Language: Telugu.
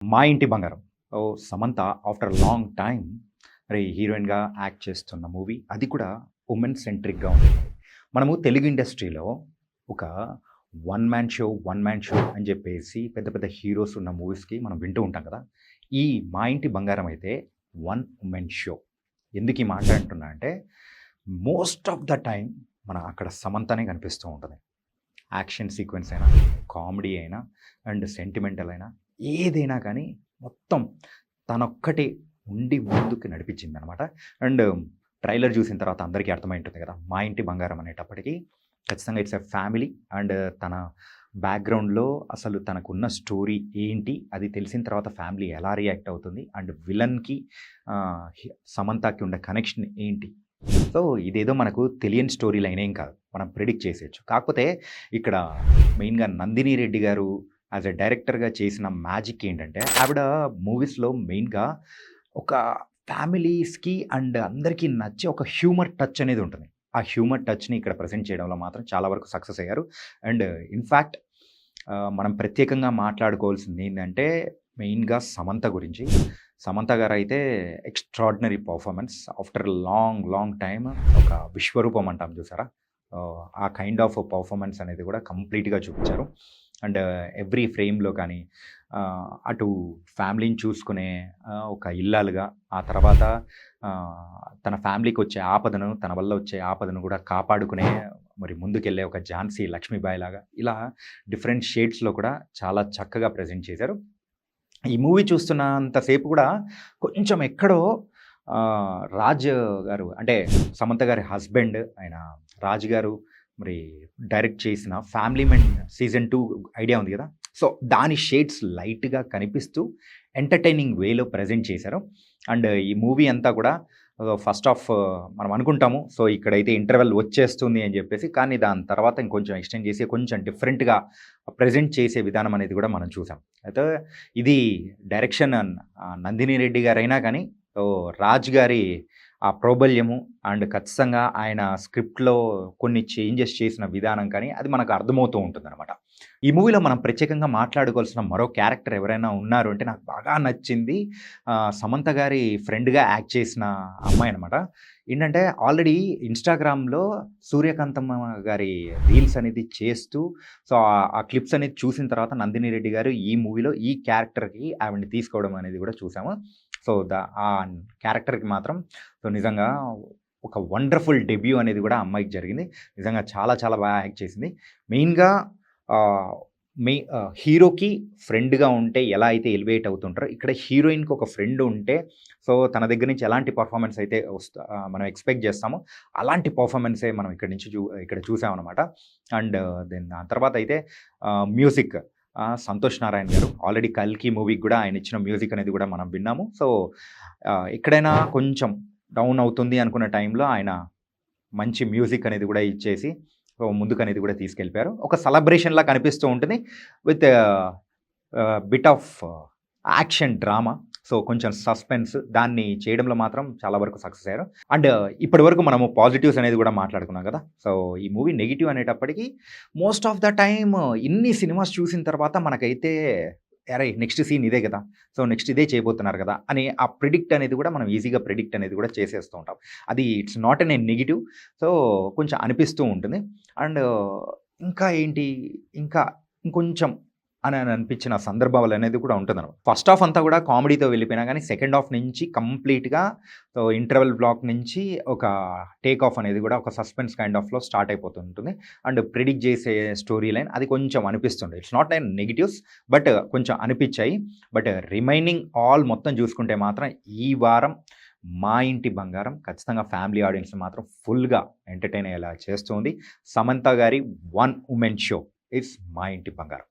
మా ఇంటి బంగారం. సమంత ఆఫ్టర్ లాంగ్ టైమ్ మరి హీరోయిన్‌గా యాక్ట్ చేస్తున్న మూవీ. అది కూడా వుమెన్ సెంట్రిక్‌గా ఉంటుంది. మనము తెలుగు ఇండస్ట్రీలో ఒక వన్ మ్యాన్ షో అని చెప్పేసి పెద్ద పెద్ద హీరోస్ ఉన్న మూవీస్‌కి మనం వింటూ ఉంటాం కదా! ఈ మా ఇంటి బంగారం అయితే వన్ వుమెన్ షో. ఎందుకు ఈ మాట అంటున్నా అంటే మోస్ట్ ఆఫ్ ద టైమ్ అక్కడ సమంతనే కనిపిస్తూ ఉంటది. యాక్షన్ సీక్వెన్స్ అయినా, కామెడీ అయినా అండ్ సెంటిమెంటల్ అయినా ఏదైనా కానీ మొత్తం తనొక్కటే ఉండి ముందుకు నడిపించిందనమాట. అండ్ ట్రైలర్ చూసిన తర్వాత అందరికీ అర్థమై ఉంటుంది కదా! మా ఇంటి బంగారం అనేటప్పటికి ఖచ్చితంగా ఇట్స్ ఎ ఫ్యామిలీ అండ్ తన బ్యాక్‌గ్రౌండ్‌లో అసలు తనకున్న స్టోరీ ఏంటి? అది తెలిసిన తర్వాత ఫ్యామిలీ ఎలా రియాక్ట్ అవుతుంది? అండ్ విలన్‌కి సమంతకి ఉన్న కనెక్షన్ ఏంటి? సో, ఇదేదో మనకు తెలియని స్టోరీ లైన్ ఏం కాదు. మనం ప్రిడిక్ట్ చేసేయొచ్చు. కాకపోతే ఇక్కడ మెయిన్‌గా నందిని రెడ్డి గారు యాస్ ఎ డైరెక్టర్‌గా చేసిన మ్యాజిక్ ఏంటంటే, ఆవిడ మూవీస్‌లో మెయిన్‌గా ఒక ఫ్యామిలీస్‌కి అండ్ అందరికీ నచ్చే ఒక హ్యూమర్ టచ్ అనేది ఉంటుంది. ఆ హ్యూమర్ టచ్‌ని ఇక్కడ ప్రెజెంట్ చేయడంలో మాత్రం చాలా వరకు సక్సెస్ అయ్యారు. అండ్ ఇన్‌ఫాక్ట్ మనం ప్రత్యేకంగా మాట్లాడుకోవాల్సింది ఏందంటే, మెయిన్‌గా సమంత గురించి. సమంత గారైతే extraordinary performance after long time ఒక విశ్వరూపం అంటాం చూసారా? ఆ కైండ్ ఆఫ్ పర్ఫార్మెన్స్ అనేది కూడా కంప్లీట్‌గా చూపించారు. అండ్ ఎవ్రీ ఫ్రేమ్‌లో కానీ అటు ఫ్యామిలీని చూసుకునే ఒక ఇల్లాలుగా, ఆ తర్వాత తన ఫ్యామిలీకి వచ్చే ఆపదను, తన వల్ల వచ్చే ఆపదను కూడా కాపాడుకునే మరి ముందుకెళ్ళే ఒక ఝాన్సీ లక్ష్మీబాయి లాగా ఇలా డిఫరెంట్ షేడ్స్‌లో కూడా చాలా చక్కగా ప్రెజెంట్ చేశారు. ఈ మూవీ చూస్తున్నంత సేపు కూడా కొంచెం ఎక్కడో రాజ్ గారు అంటే సమంత గారి హస్బెండ్ ఆయన రాజ్ గారు మరి డైరెక్ట్ చేసిన 'ఫ్యామిలీ మెన్' సీజన్ 2 ఐడియా ఉంది కదా! సో, దాని షేడ్స్ లైట్‌గా కనిపిస్తూ ఎంటర్‌టైనింగ్ వేలో ప్రెజెంట్ చేశారు. అండ్ ఈ మూవీ అంతా కూడా ఫస్ట్ హాఫ్ మనం అనుకుంటాము. సో, ఇక్కడైతే ఇంటర్వెల్ వచ్చేస్తుంది అని చెప్పేసి. కానీ దాని తర్వాత ఇంకొంచెం ఎక్స్‌టెండ్ చేసి కొంచెం డిఫరెంట్‌గా ప్రెజెంట్ చేసే విధానం అనేది కూడా మనం చూసాం. అయితే ఇది డైరెక్షన్ నందిని రెడ్డి గారైనా కానీ రాజ్ గారి ఆ ప్రాబల్యము అండ్ ఖచ్చితంగా ఆయన స్క్రిప్ట్‌లో కొన్ని చేంజెస్ చేసిన విధానం కానీ అది మనకు అర్థమవుతూ ఉంటుందనమాట. ఈ మూవీలో మనం ప్రత్యేకంగా మాట్లాడుకోవాల్సిన మరో క్యారెక్టర్ ఎవరైనా ఉన్నారు అంటే నాకు బాగా నచ్చింది. సమంత గారి ఫ్రెండ్‌గా యాక్ట్ చేసిన అమ్మాయి అనమాట. ఏంటంటే ఆల్రెడీ ఇన్‌స్టాగ్రామ్‌లో సూర్యకాంతమ్మ గారి రీల్స్ అనేది చేస్తూ సో, ఆ క్లిప్స్ అనేది చూసిన తర్వాత నందిని రెడ్డి గారు ఈ మూవీలో ఈ క్యారెక్టర్‌కి ఆవిడని తీసుకోవడం అనేది కూడా చూసాము. సో, ఆ క్యారెక్టర్‌కి మాత్రం సో, నిజంగా ఒక వండర్‌ఫుల్ డెబ్యూ అనేది కూడా ఆ అమ్మాయికి జరిగింది. నిజంగా చాలా బాగా యాక్ట్ చేసింది. మెయిన్‌గా ఆహ్, హీరోకి ఫ్రెండ్‌గా ఉంటే ఎలా అయితే ఎలివేట్ అవుతుంటారో, ఇక్కడ హీరోయిన్‌కి ఒక ఫ్రెండ్ ఉంటే సో, తన దగ్గర నుంచి ఎలాంటి పర్ఫార్మెన్స్ అయితే మనం ఎక్స్‌పెక్ట్ చేస్తామో, అలాంటి పర్ఫార్మెన్సే మనం ఇక్కడ చూసామనమాట. అండ్ దెన్ ఆ తర్వాత అయితే మ్యూజిక్ సంతోష్ నారాయణ గారు ఆల్రెడీ 'కల్కి' మూవీకి కూడా ఆయన ఇచ్చిన మ్యూజిక్ అనేది కూడా మనం విన్నాము. సో, ఎక్కడైనా కొంచెం డౌన్ అవుతుంది అనుకున్న టైంలో ఆయన మంచి మ్యూజిక్ అనేది కూడా ఇచ్చేసి ముందుకనేది కూడా తీసుకెళ్ళిపోయారు. ఒక సెలబ్రేషన్‌లా కనిపిస్తూ ఉంటుంది. With bit of action drama. So, కొంచెం సస్పెన్స్ దాన్ని చేయడంలో మాత్రం చాలా వరకు సక్సెస్ అయ్యారు. అండ్ ఇప్పటివరకు మనము పాజిటివ్స్ అనేది కూడా మాట్లాడుకున్నాం కదా! సో, ఈ మూవీ నెగెటివ్ అనేటప్పటికి మోస్ట్ ఆఫ్ ద టైమ్ ఇన్ని సినిమాస్ చూసిన తర్వాత మనకైతే అరేయ్! నెక్స్ట్ సీన్ ఇదే కదా! సో, నెక్స్ట్ ఇదే చేయబోతున్నారు కదా! అని ఆ ప్రిడిక్ట్ అనేది కూడా మనం ఈజీగా ప్రిడిక్ట్ అనేది కూడా చేసేస్తూ ఉంటాం. అది it's not a negative. So, కొంచెం అనిపిస్తూ ఉంటుంది. అండ్ ఇంకా ఏంటి ఇంకా ఇంకొంచెం అని అనిపించిన సందర్భాలు అనేది కూడా ఉంటుందనమాట. ఫస్ట్ హాఫ్ అంతా కూడా కామెడీతో వెళ్ళిపోయినా కానీ సెకండ్ హాఫ్ నుంచి కంప్లీట్‌గా సో, ఇంటర్వెల్ బ్లాక్ నుంచి ఒక టేక్ ఆఫ్ అనేది కూడా ఒక సస్పెన్స్ కైండ్ ఆఫ్‌లో స్టార్ట్ అయిపోతూ ఉంటుంది. అండ్ ప్రిడిక్ట్ చేసే స్టోరీ లైన్ అది కొంచెం అనిపిస్తుంది. It's not a negatives but కొంచెం అనిపించాయి. బట్ రిమైనింగ్ ఆల్ మొత్తం చూసుకుంటే మాత్రం ఈ వారం మా ఇంటి బంగారం ఖచ్చితంగా ఫ్యామిలీ ఆడియన్స్‌ని మాత్రం ఫుల్‌గా ఎంటర్‌టైన్ అయ్యేలా చేస్తుంది. సమంత గారి వన్ వుమెన్ షో ఇట్స్ మా ఇంటి బంగారం.